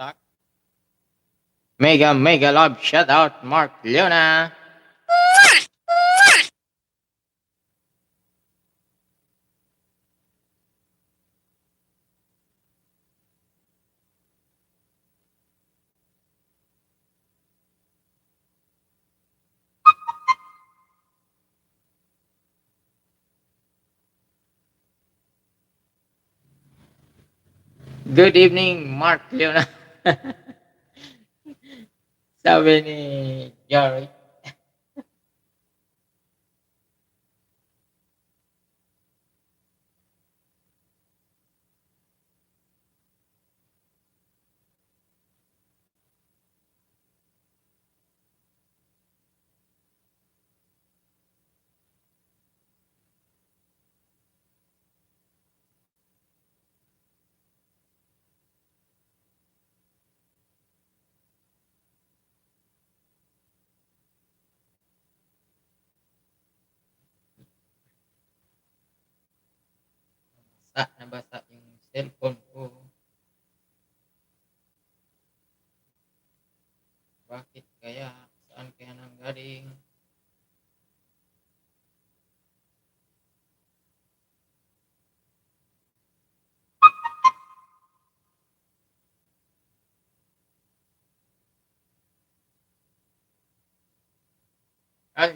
Tak. Mega love shout out Mark Leona. Good evening, Mark Leona. Sabi ni Jerry. Nabasa yung cellphone ko. Bakit kaya? Saan kaya nanggaling?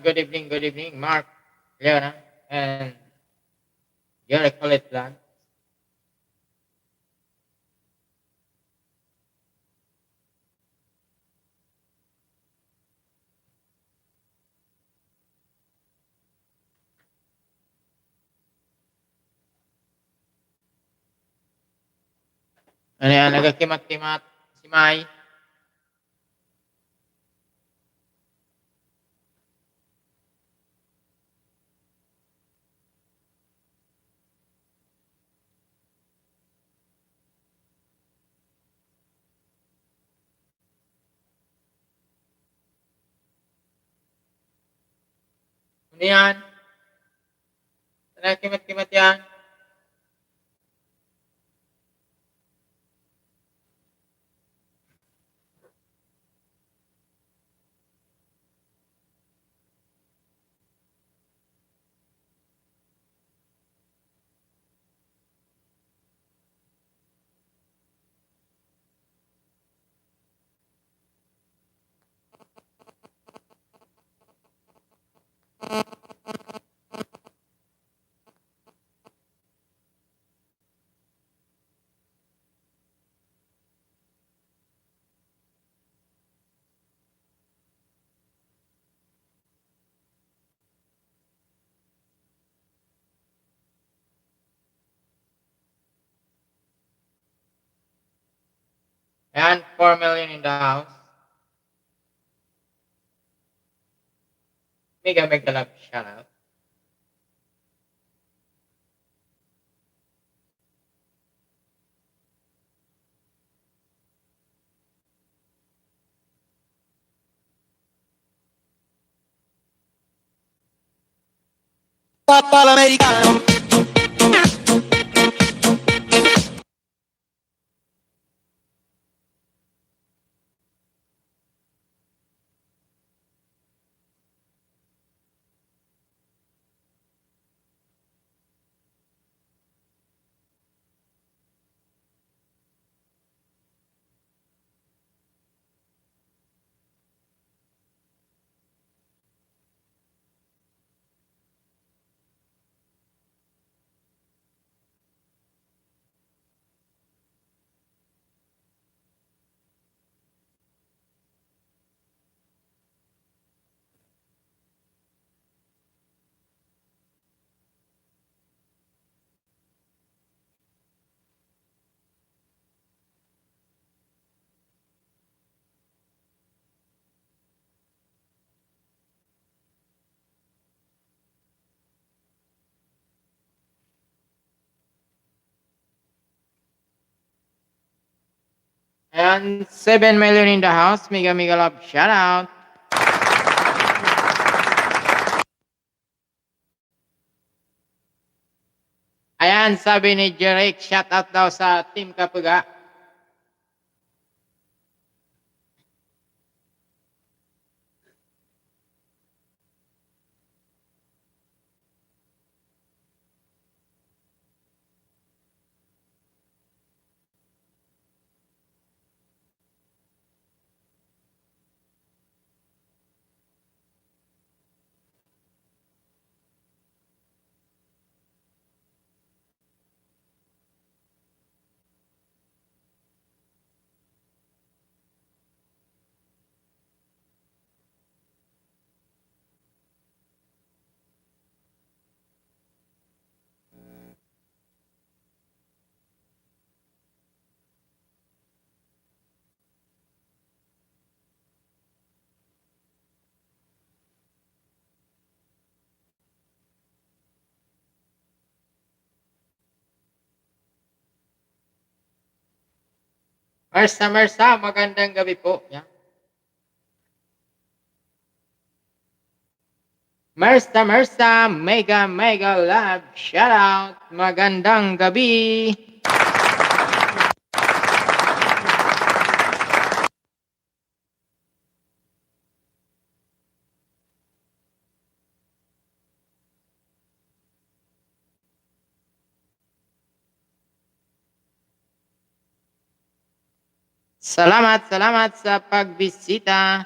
Good evening, Mark Leona and Jerry Colette Blanc. Ano yan, nagkimat-kimat si Mai. Ano yan? Nagkimat-kimat yan. And 4 million in the house. Mega love shout out. Papa l'americano. And 7 million in the house. Mega love shout out. Ayan, sabi ni Jeric, shout out daw sa Team Kapuga. Mersa, magandang gabi po. Yeah. Mersa, mega love, shout out, magandang gabi. Salamat sa pagbisita.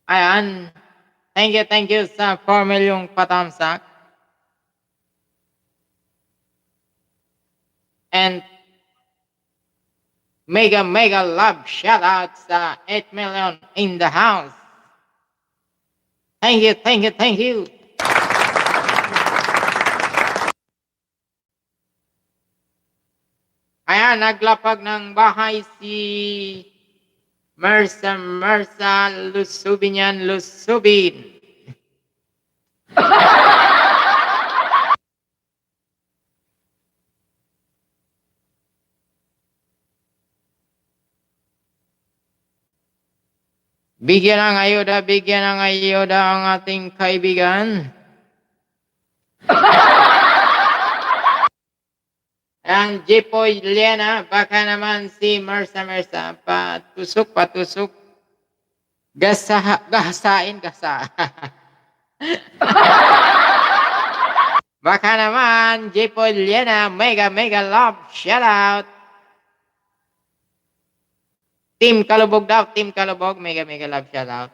Ayan. Thank you sa 4 milyong patamsak. And mega love shout out sa 8 million in the house. Thank you. Ayan, naglapag ng bahay si Mersa, lusubin yan, lusubin. Bigyan ng ayuda ang ating kaibigan. Ang Jipoy Liana, baka naman si Mersa, patusok. Gasain. Baka naman, Jipoy Liana, mega love, shout out. Team Kalubog, mega love, shout out.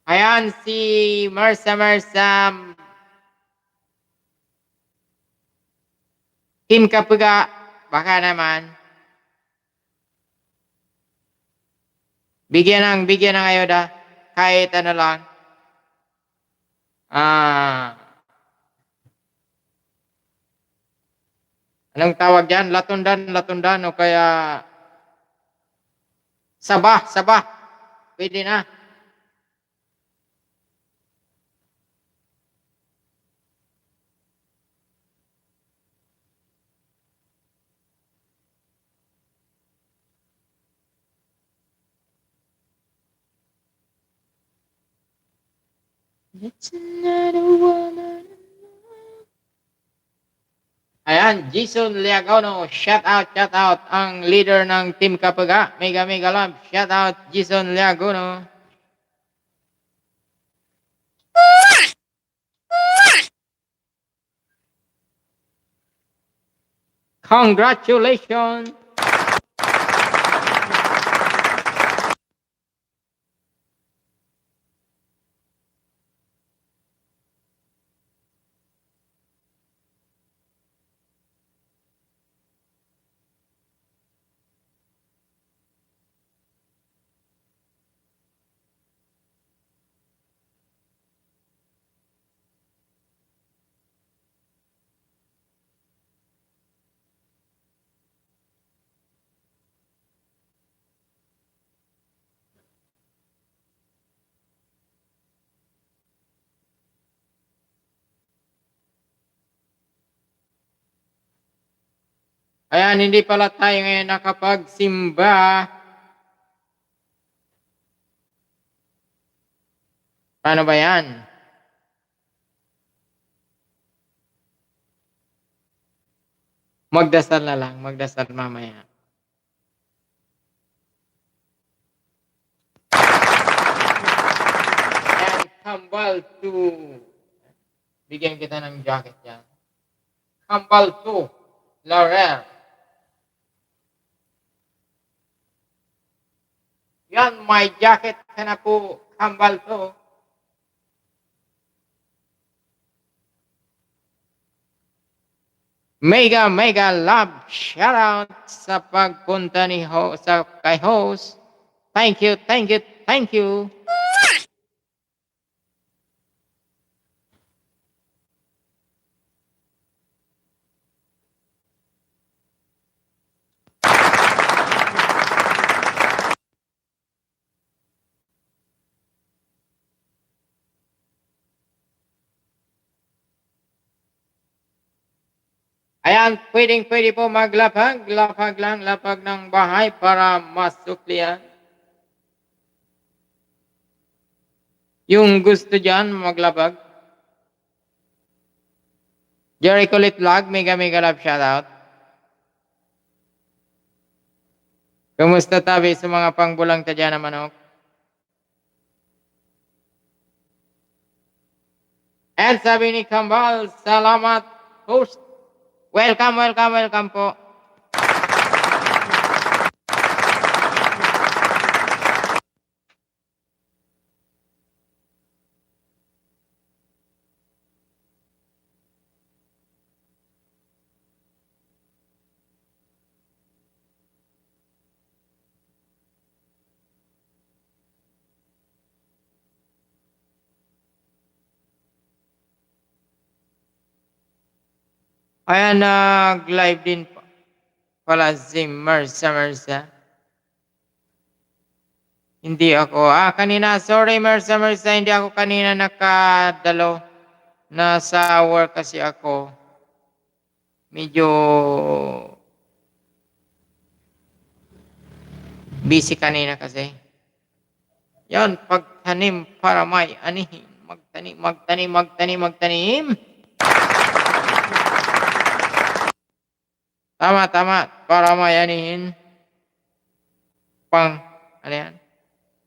Ayan si Mersa, Team Kapuga, baka naman. Bigyan ng ayuda, kahit ano lang. Anong tawag dyan? Latundan o kaya sabah. Pwede na. It's another woman. Ayan, Jason Liagono, shout out ang leader ng Team Kapaga. Mega love, shout out Jason Liagono. Congratulations. Ayan, hindi pala tayo ngayon nakapagsimba. Paano ba yan? Magdasal na lang, magdasal mamaya. Kambal 2. Bigyan kita ng jacket yan. Kambal 2. Laurel. Yan, may jacket ka na po. Kambal 2. Mega love shoutout sa pagpunta ni sa kay host. Thank you. Ayan, pwede po maglapag. Lapag ng bahay para masuklian. Yung gusto dyan, maglapag. Jericho Lit Vlog, mega love shoutout. Kumusta tabi sa mga pangbulang tadya na manok? And sabi ni Kambal, salamat host. Welcome po. Ayan, nag-live din pala si Mersa. Hindi ako. Kanina, sorry Mersa, hindi ako kanina nakadalo. Nasa work kasi ako. Medyo busy kanina kasi. Yan, pagtanim para may anihin. Magtanim. Tama. Para may anihin.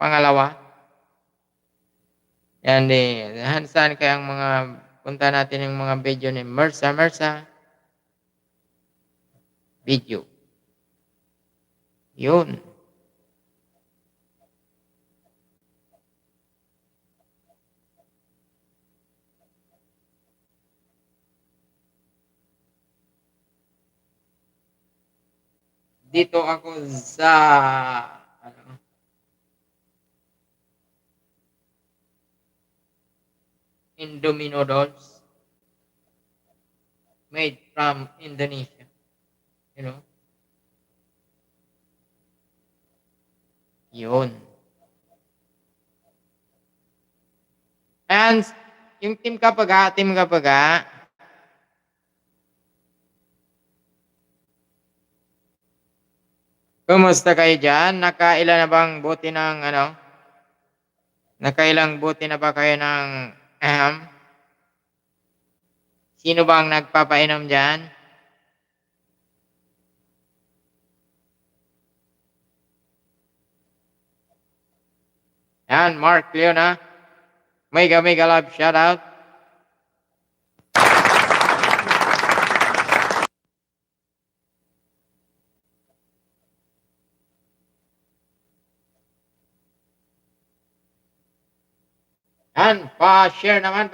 Pangalawa. Yan saan kaya ang mga punta natin yung mga video ni Mersa. Video. Yun. Dito ako sa Indomie noodles made from Indonesia. You know? Yun. And yung team kapaga. Kumusta kayo dyan? Nakailang buti na ba kayo ng sino bang nagpapainom dyan? Yan, Mark Leona. Mega love shoutout. Yan, pa-share naman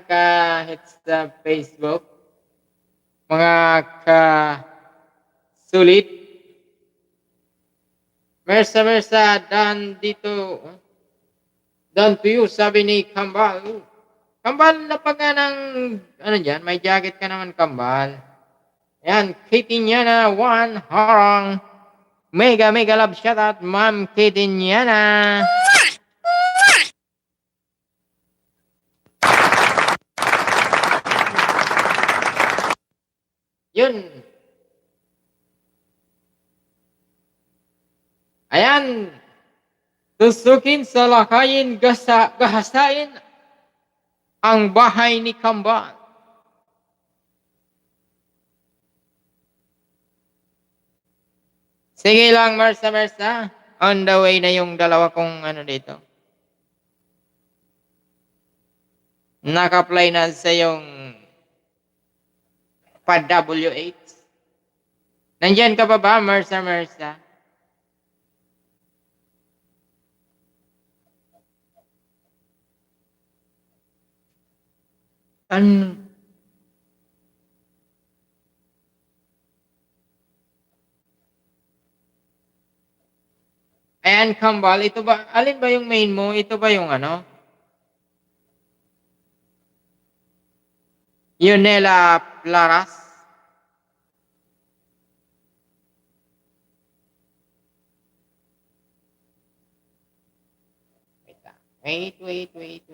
kahit sa Facebook. Mga sulit. Mersa, dan dito. Down to you, sabi ni Kambal. Kambal, lapag nga ng, dyan, may jacket ka naman, Kambal. Yan, Kitty Nyana, 1 harang. Mega love shoutout, Ma'am Kitty Nyana. Yun. Ayan. Tusukin, salakayin, gahasain ang bahay ni Kambal. Sige lang, Mersa. On the way na yung dalawa kong dito. Naka-apply na sa yung pa-WH. Nandiyan ka pa ba, Mersa? Ano? Ayan, Kambal, ito ba, alin ba yung main mo? Ito ba yung ano? Yunela Plaras? Wait lang. Wait.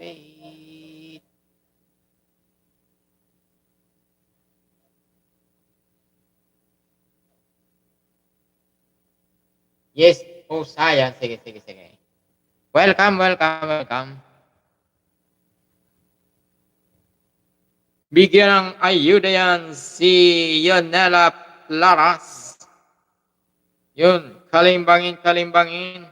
Yes, oh, saya. Sige. Welcome. Bigyan ng ayuda yan si Yonela Plaras. Yun, kalimbangin.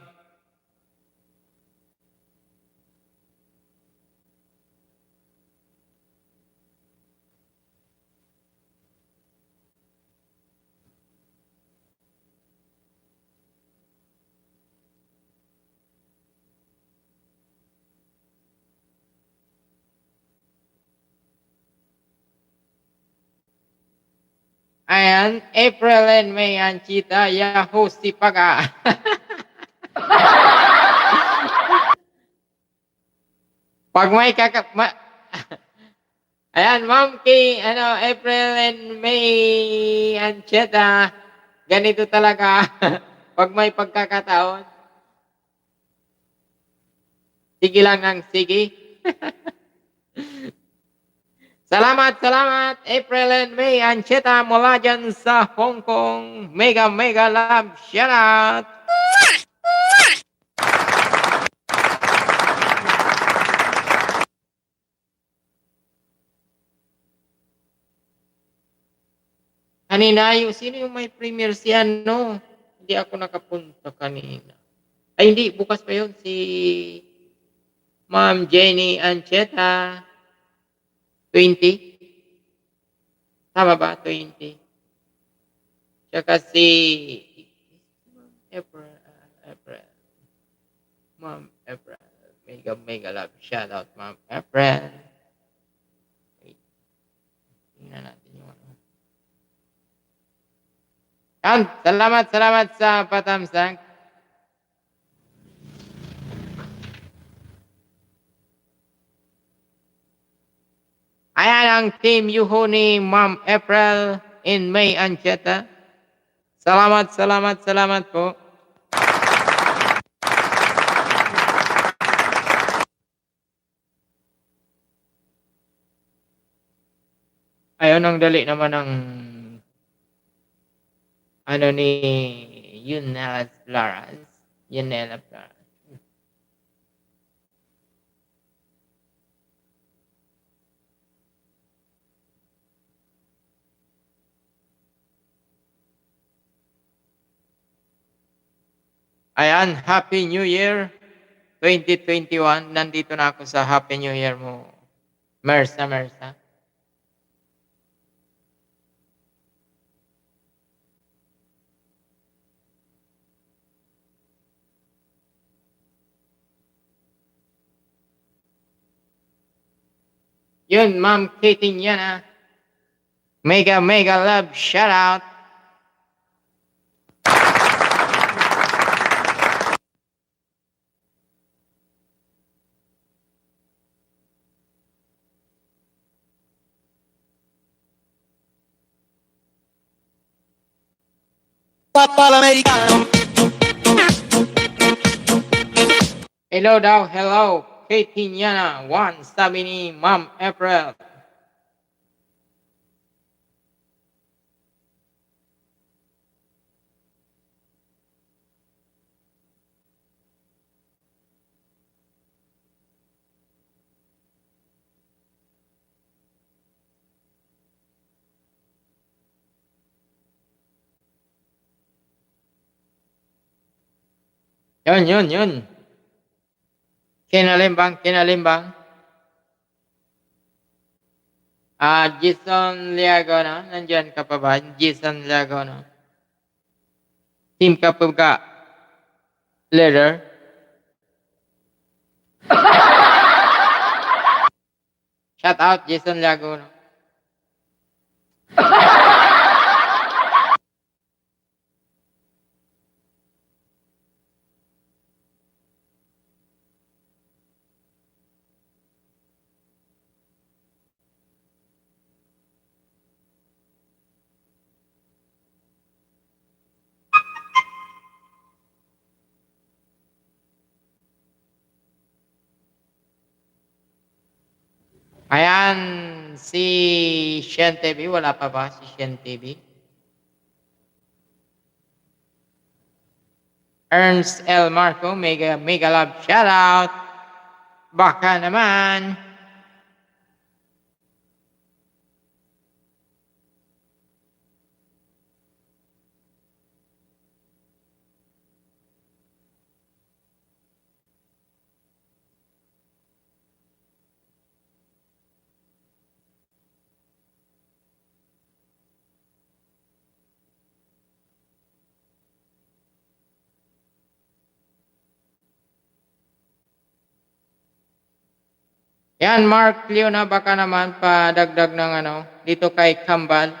Ayan, April and May ang chita, Yahoo si Paga. Pag may ayan, ma'am, kay April and May and chita, ganito talaga. Pag may pagkakataon, sige lang ng sige. Salamat, April and May Ancheta mula dyan sa Hong Kong. Mega love, shout out! Kanina, sino yung may premiere si ano? Hindi ako nakapunta kanina. Ay, hindi, bukas pa yun. Si Ma'am Jenny Ancheta. 20? Tama ba? 20. Tsaka si April. Ma'am April. Mega love. Shout out, Ma'am April. Wait. Tingnan natin yung ano. Yan. Salamat sa patamsak. Ayan ang team Yuho ni Ma'am April in May Ancheta. Salamat po. Ayun ang dali naman ng ano ni Yunela Plaras. Ayan, Happy New Year 2021. Nandito na ako sa Happy New Year mo. Mersa. Yun, Ma'am Katie Niana. Mega love, shout out. Hello daw, hello. Katie Niana, 1, sabi ni Ma'am April. Yun. Kinalimbang. Jason Liago, no? Nandiyan ka pa ba? Jason Liago, no? Team ka pa ka? Leader? Shout out, Jason Liago, no? Ayan, si Shen TV, wala pa ba si Shen TV? Ernst L. Marco, mega love shout out. Baka naman. Yan, Mark Leona, baka naman padagdag ng dito kay Kambal.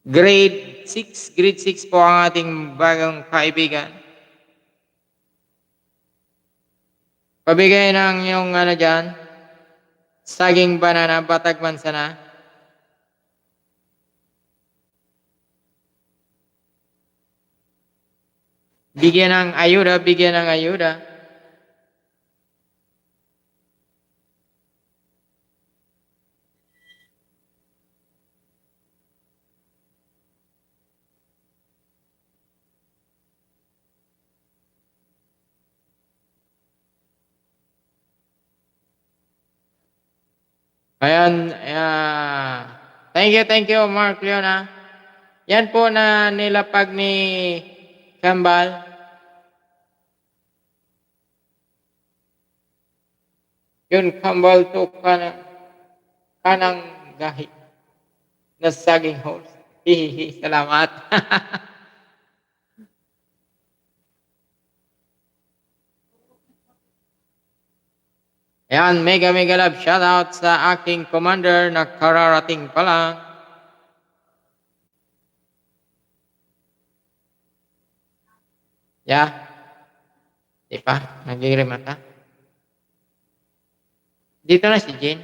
Grade 6 po ang ating bagong kaibigan. Pabigay ng yung dyan, saging banana, batag mansana. Bigyan ng ayuda. Ayan, thank you, Mark Leona. Yan po na nilapag ni Kambal. Yun, Kambal to kanang gahi na saging horse. Hihihi, salamat. Ayan, mega love shoutout sa aking commander na kararating pa lang. Yeah. Di pa, nagre-remata. Dito na si Jane.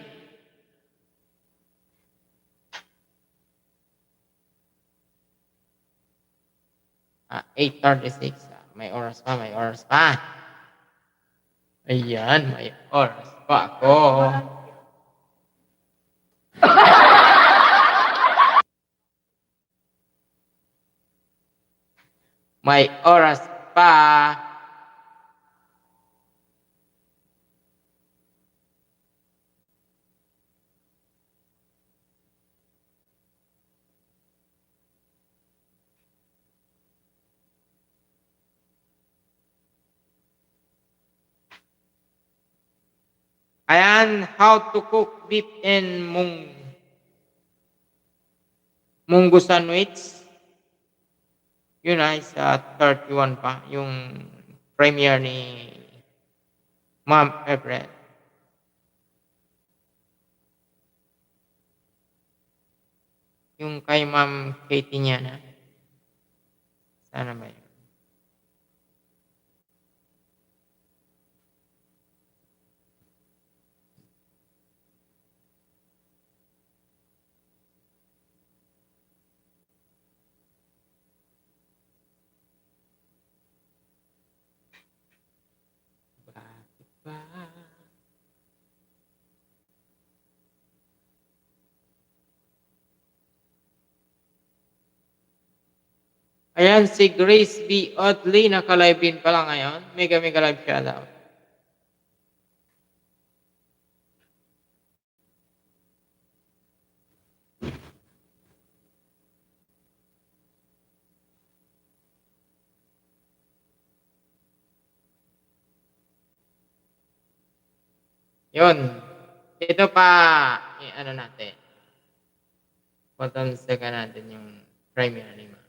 Ah, 8:36. May oras pa. Ayan, may oras pa ako. May oras pa. Ayan, how to cook beef and munggo sandwich. Yun ay sa 31 pa, yung premiere ni Ma'am Everett. Yung kay Ma'am Katie niya na. Sana ba yun? Ayan, si Grace B. Oddly, naka-live in pa lang ngayon. Mega live shoutout. Yun. Ito pa, ano natin, patansagan natin yung primary mo.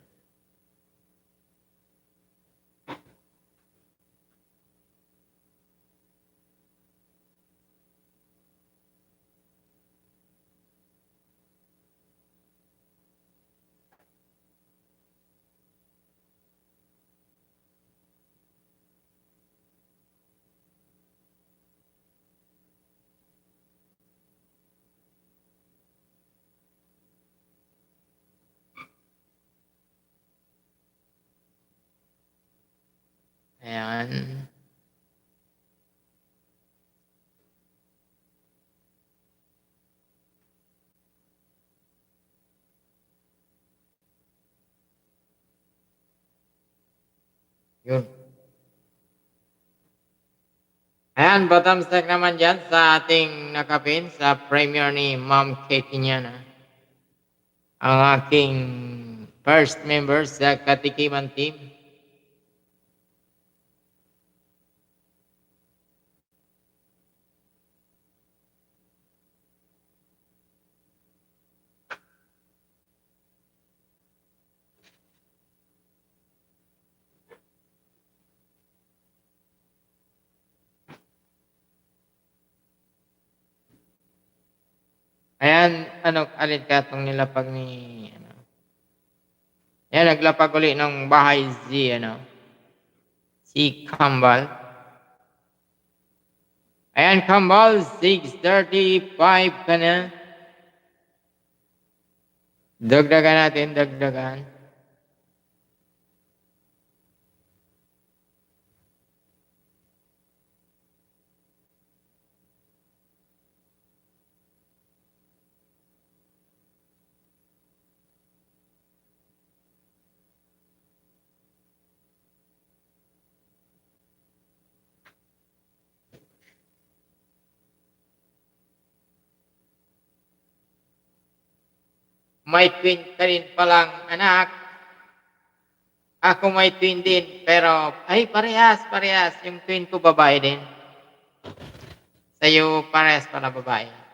Ayan. Yun. Ayan, bottom stack naman dyan sa ating nakapin sa premier ni Ma'am Katie niya na. Ang aking first member sa Katikiman team. Ayan, ano, alin ka itong nilapag ni, ano. Ayan, naglapag uli ng bahay si, ano, si Kambal. Ayan, Kambal, 6:35 ka na. Dagdagan natin, dagdagan. May twin ka rin palang anak. Ako may twin din, pero ay parehas, parehas. Yung twin ko babae din. Sa'yo parehas pala babae.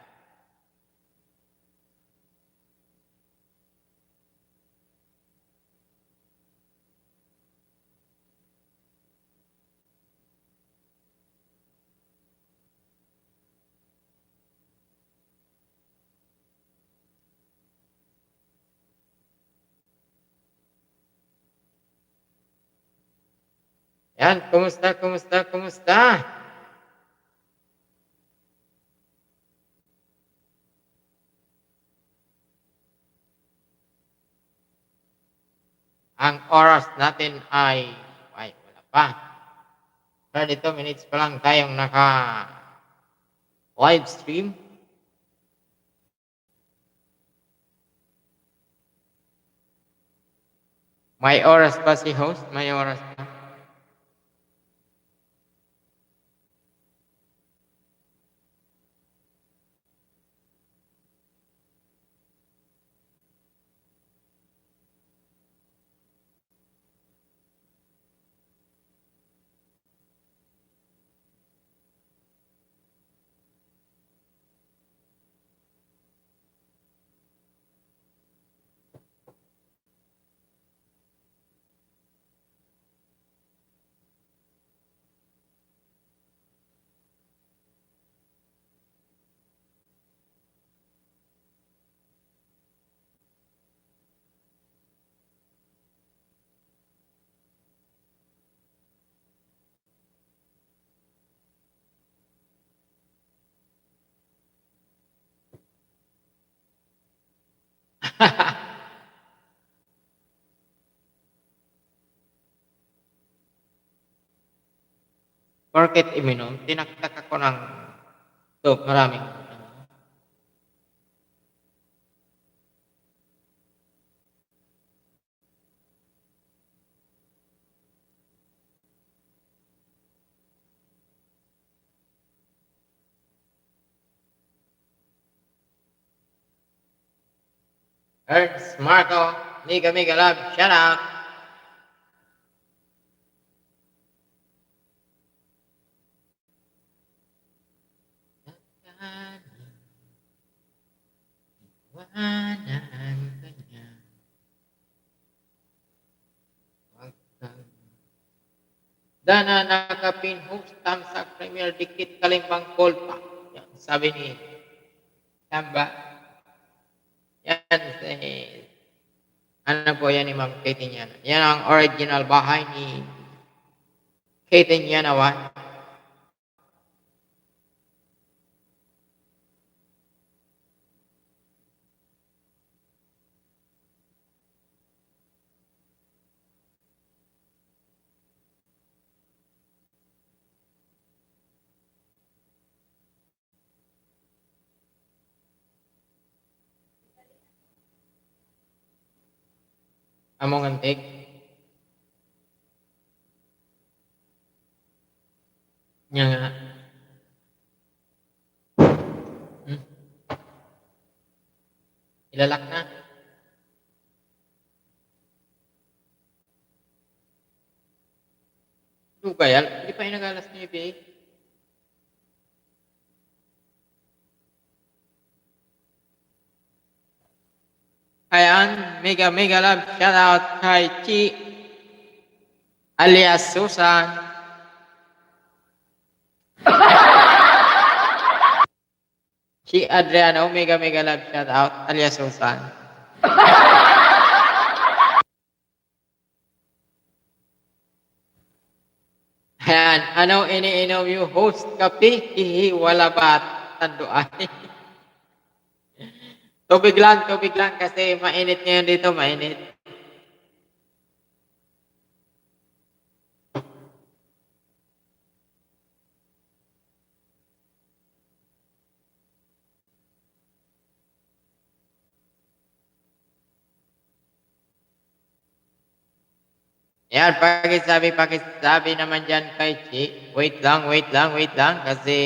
Yan, kumusta, kumusta, kumusta? Ang oras natin ay wala pa. 32 minutes pa lang tayong naka live stream. May oras pa si host, may oras pa. Porket iminom, tinaktak ako ng maraming. Ernst Marco, Mega Mega Love, shout out. Daanan ka niya, wag kang dana nakapinhos tamsak premier dikit kalimbang kolpa. Yan, sabi ni Tamba. Yan, ano po yan ni Ma'am Katie Nyana. Yan ang original bahay ni Katie Nyana. Among antik. Nya nga. Hmm? Ilalak na. Lubayal, hindi pa inagalas ni Ibi. Ayan, mega love shout out kay Chi alias Susan. Chi Adriano, mega love shout out alias Susan. Ayan, ano iniinom yung host kape? Hihi, wala ba tanduan? tubig lang kasi mainit ngayon dito, mainit. Yan, pakisabi naman dyan kay Chi. Wait lang. Kasi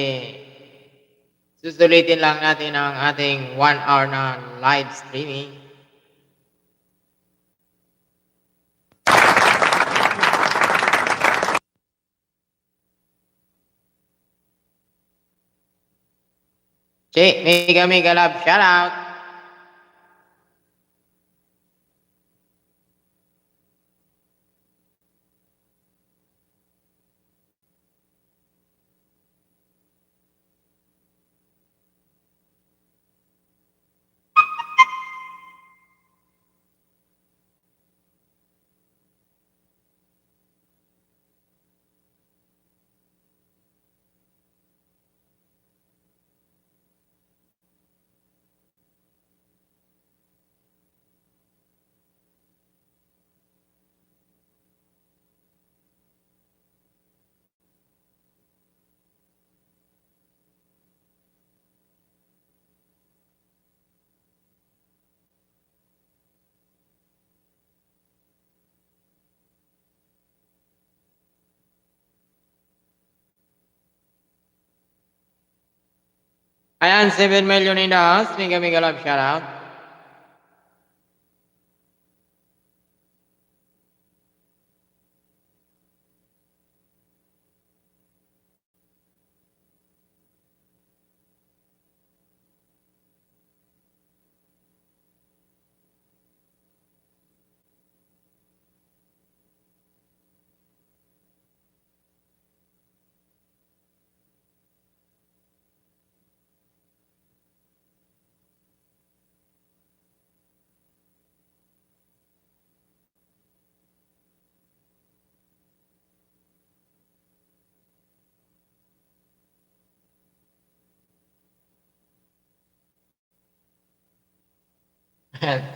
susulitin lang natin ang ating 1 hour na live streaming. Chi, mega love, shout out. Ayan, 7 million in the house. Mega love, shout out.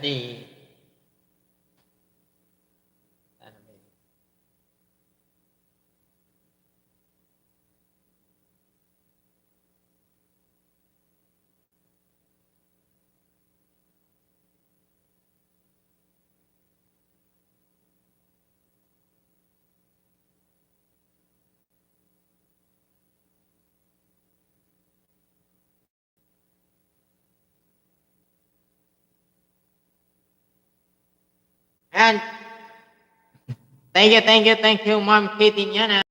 Si And thank you, Ma'am Katie Nyana.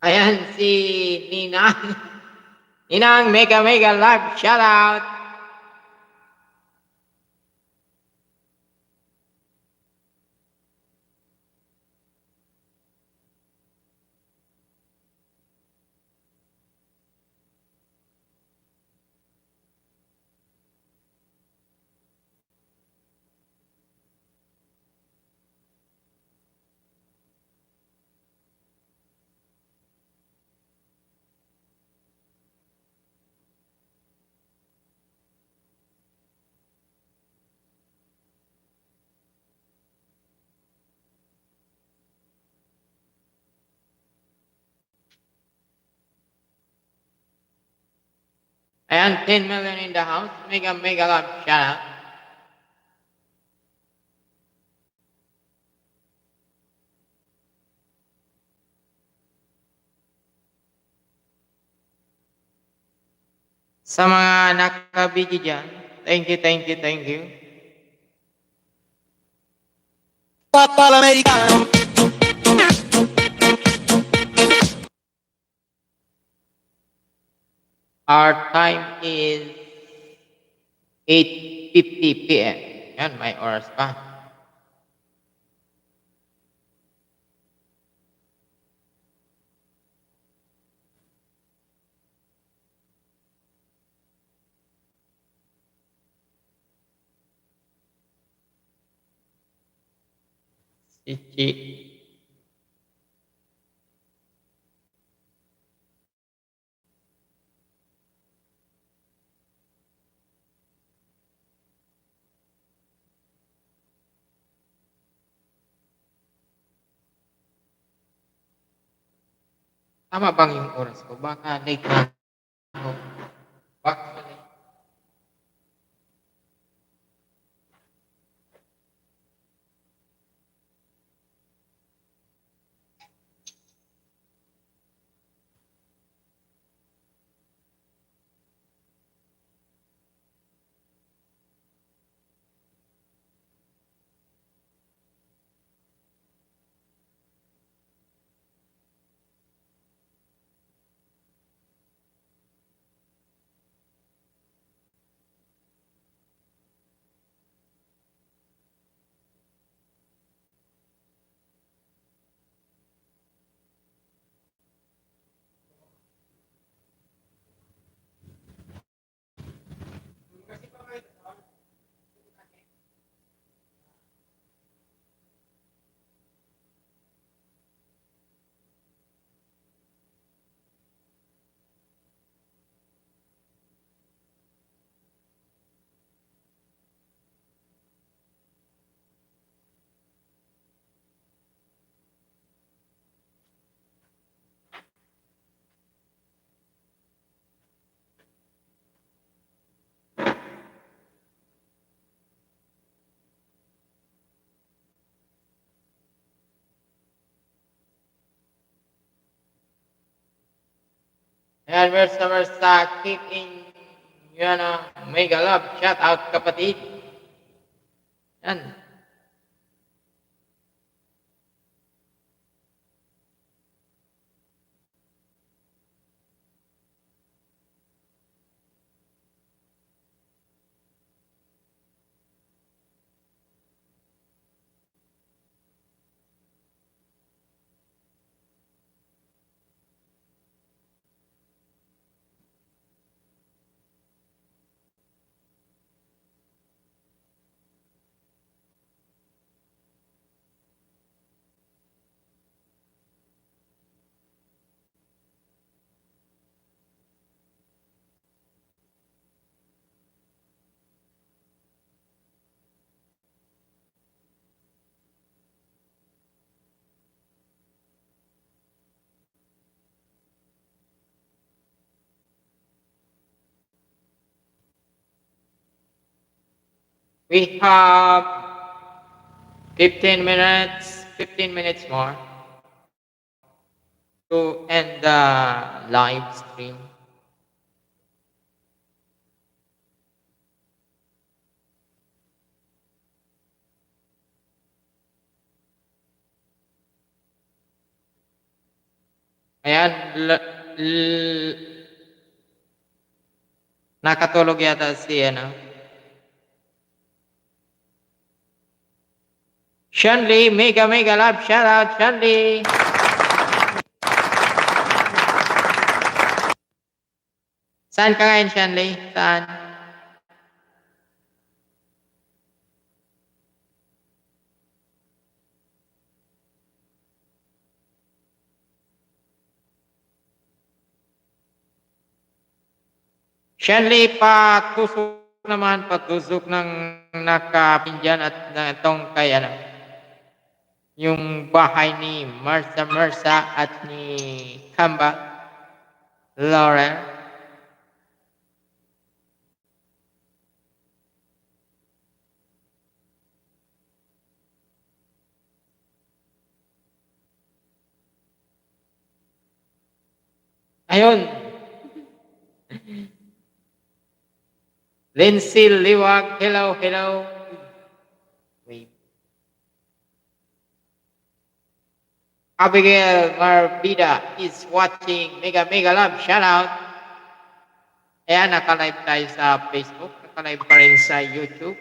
Ayan si Ninang. Ninang, mega mega live shout out. Ayan, 10 million in the house. Mega mega live shout out. Sa mga nakabidyo dyan, thank you, thank you, thank you. Papa l'americano. Our time is 8:50 p.m. Yan, may oras pa. Chichi. Tama bang yung oras ko? Baka late na ako. Baka late. Ayan, versa, keep in, yun mega love, shout out kapatid. Yan. We have 15 minutes more to end the live stream. Ayan, nakatulog yata si ano. Shanley, mega mega love, shout out Shanley. Saan ka ngayon, Shanley? Saan? Shanley, patusok naman, patusok ng nakapindyan at itong kay ano, yung bahay ni Marsa at ni Kamba, Laurel. Ayun, Lindsay Liwag, hello, hello. Wait. Abigail Marbida is watching. Mega mega love, shout out. Ayan, naka-live tayo sa Facebook, naka-live pa rin sa YouTube.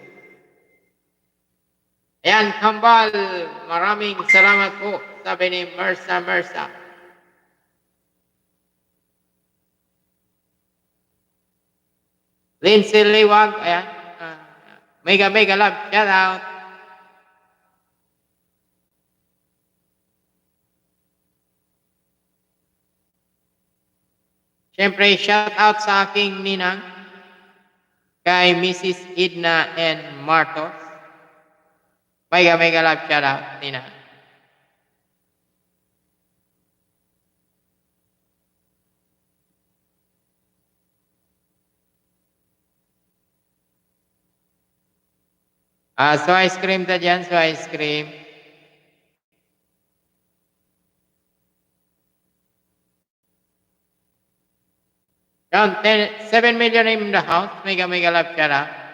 Ayan, Kambal, maraming salamat po, sabi ni Mersa. Lindsay Liwag, ayan, mega mega love, shout out. Siyempre, shout out sa aking ninang, kay Mrs. Edna and Martos. Mega mega love, shout out, ninang. So ice cream ta dyan, so ice cream. Around 7 million in the house. Mega mega love, shout out.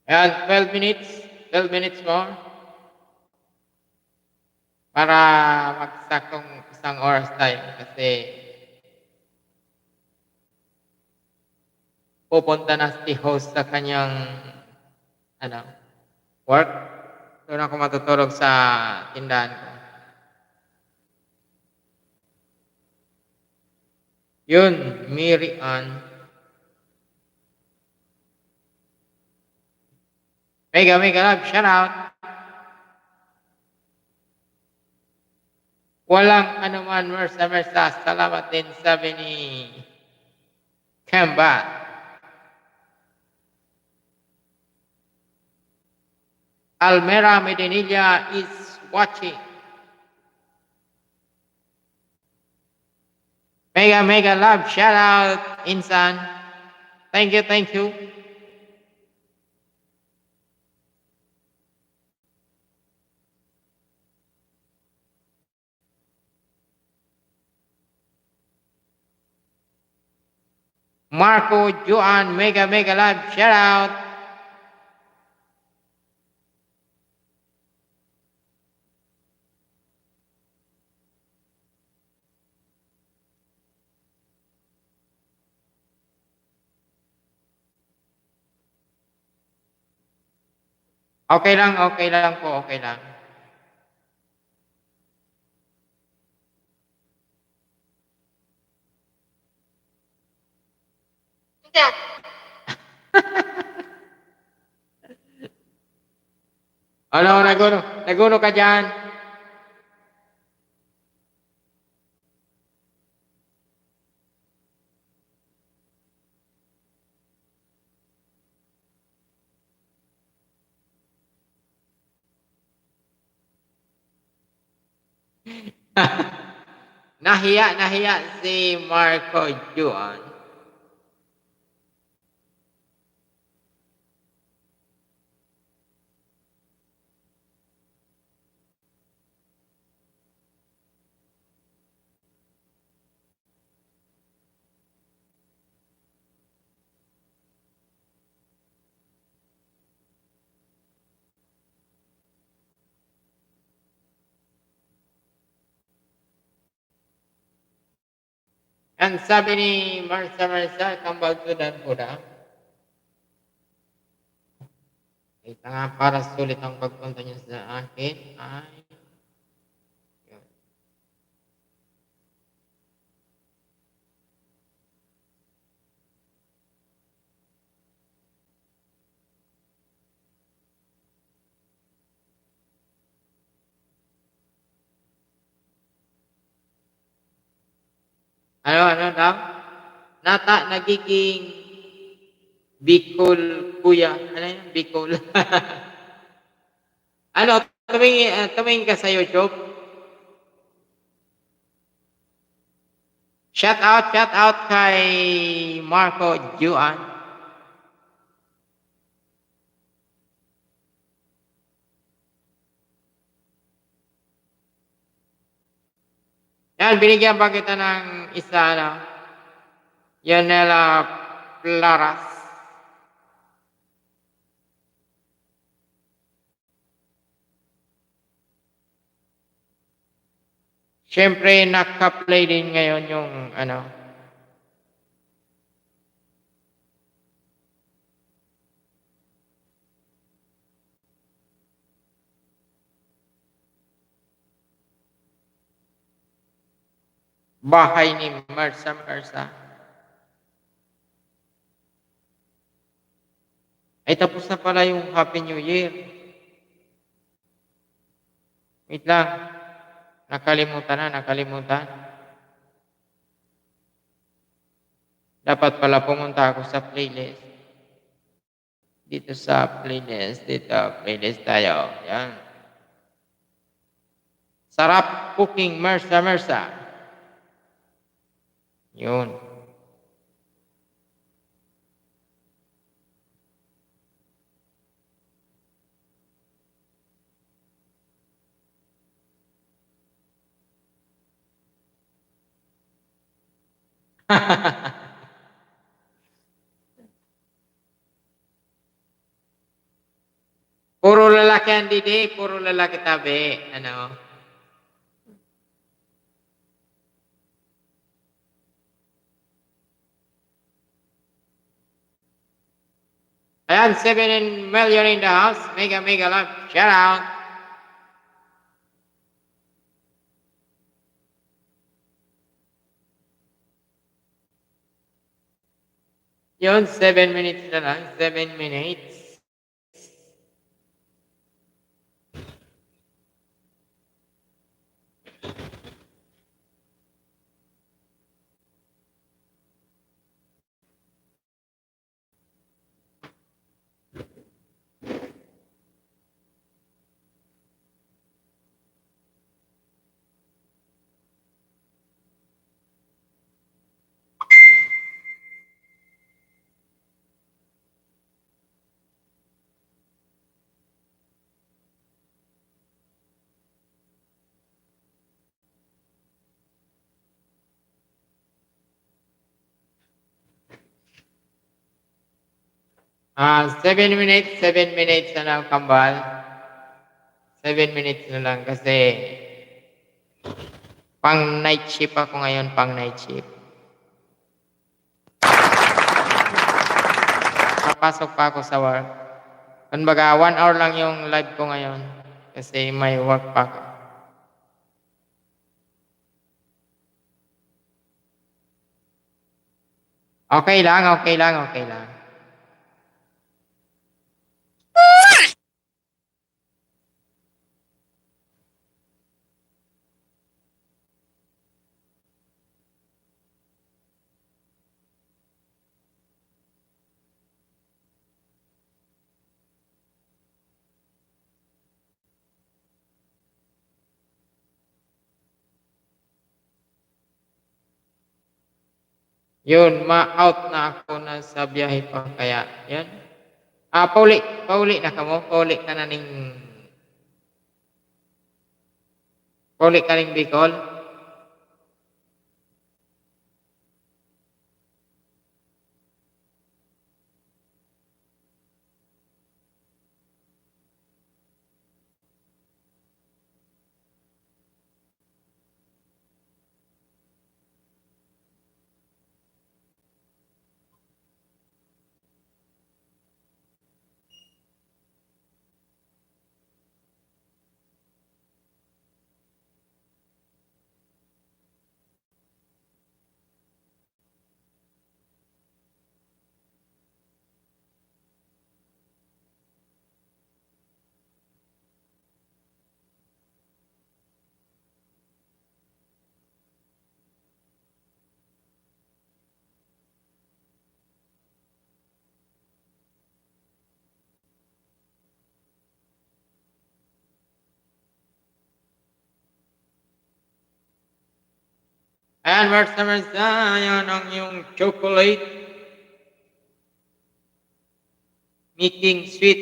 Ayan, 12 minutes more. Para magsakong isang oras tayo kasi pupunta na si host sa kanyang ano, work. Doon ako matutulog sa tindahan ko. Yun, Mary Ann. Mega mega love, shout out. Walang anuman, Mersa. Salamat din, sabi ni Kamba. Almera Medinilla is watching. Mega mega love, shout out, Insan. Thank you. Marco Juan, mega mega love, shout out. Okay lang po, okay lang. Ano, naguno ka dyan? nahiya si Marco Juan. Yan sabi ni Marsa, kambal tudan po da. Ito nga para sulit ang pagpunta niya sa akin ay yun. Ano daw? Nagiging Bicol kuya. Ano yun? Bicol. Ano, tumingin ka sa YouTube. Shout out kay Marco Juan. Yan, binigyan pa kita ng isa, ano, Yanela Plaras. Siyempre, naka-play din ngayon yung, ano, bahay ni Marsa. Ay, tapos na pala yung Happy New Year. Wait lang. Nakalimutan. Dapat pala pumunta ako sa playlist. Dito playlist tayo. Yan. Sarap cooking Marsa. Yun. Puro lalaki ang didi, puro lalaki tabi. Ano? Ayan, 7 million in the house. Mega love. Shout out. Yun, 7 minutes na lang. 7 minutes. Ah, 7 minutes na lang, kambal. 7 minutes na lang kasi pang night shift ako ngayon, pang night shift. Papasok pa ako sa work. Kumbaga, 1 hour lang yung live ko ngayon kasi may work pa ako. Okay lang. Yun, ma-out na ako na sa biyahe pa kaya, yan. Ah, pauli na kamo, pauli ka na ning Bicol. Ayan, marsa, ayan ang yung chocolate. Making sweet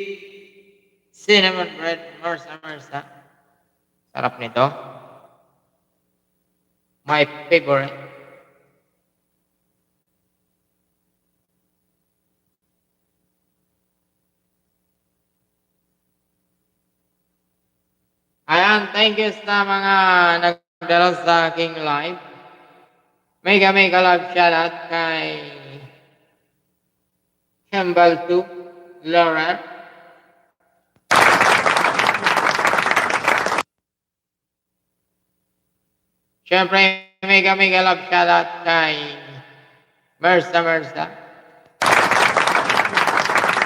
cinnamon bread, marsa. Sarap nito. My favorite. Ayan, thank you sa mga nagdala sa aking live. Mega love shoutout kay Campbell 2, Laura. Siyempre, mega love shoutout kay Mersa.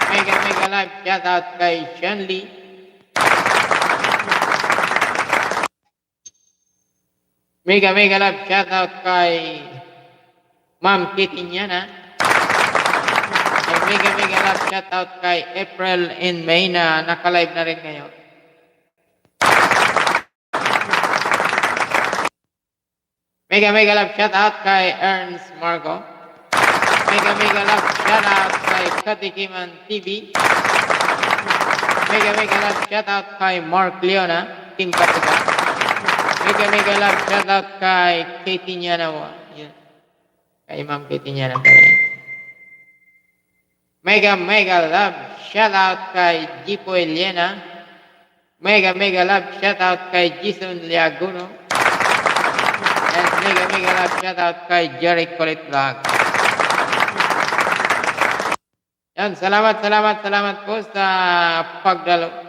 Mega love shoutout kay Shanley. Mega love shoutout kay Ma'am Kitinyana. And mega love shoutout kay April and May na naka-live na rin ngayon. Mega love shoutout kay Ernst Marco. Mega love shoutout kay Katikiman TV. Mega love shoutout kay Mark Leona, King Katika. Mega love shoutout kay Katie Nyanawa. Yan. Kay Ma'am Katie Nyanawa pa rin. Mega love shoutout kay Jipo Eliana. Mega love shoutout kay Jason Liaguno. And mega love shoutout kay Jerry Colit Vlog. Yan, salamat po sa pagdalo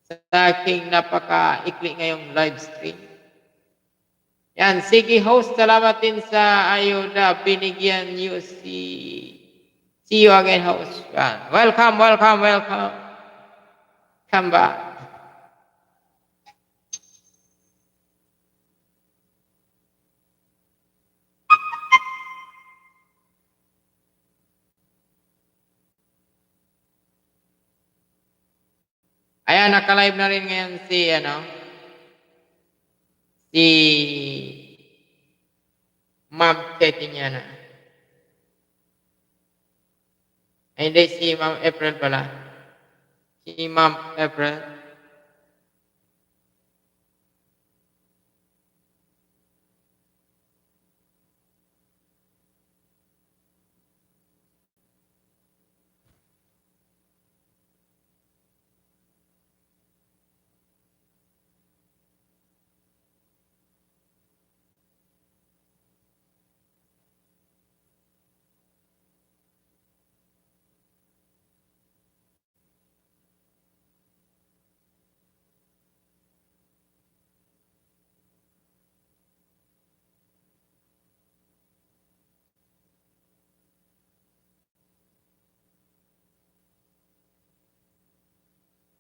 sa aking napaka-ikli ngayong live stream. Yan, sige host, salamat din sa ayuda binigyan niyo see you again host. Yan. Welcome. Come back. Ayan, naka-live na rin ngayon si Ma'am Ketinyana. Ay, hindi, si Ma'am April pala. Si Ma'am April.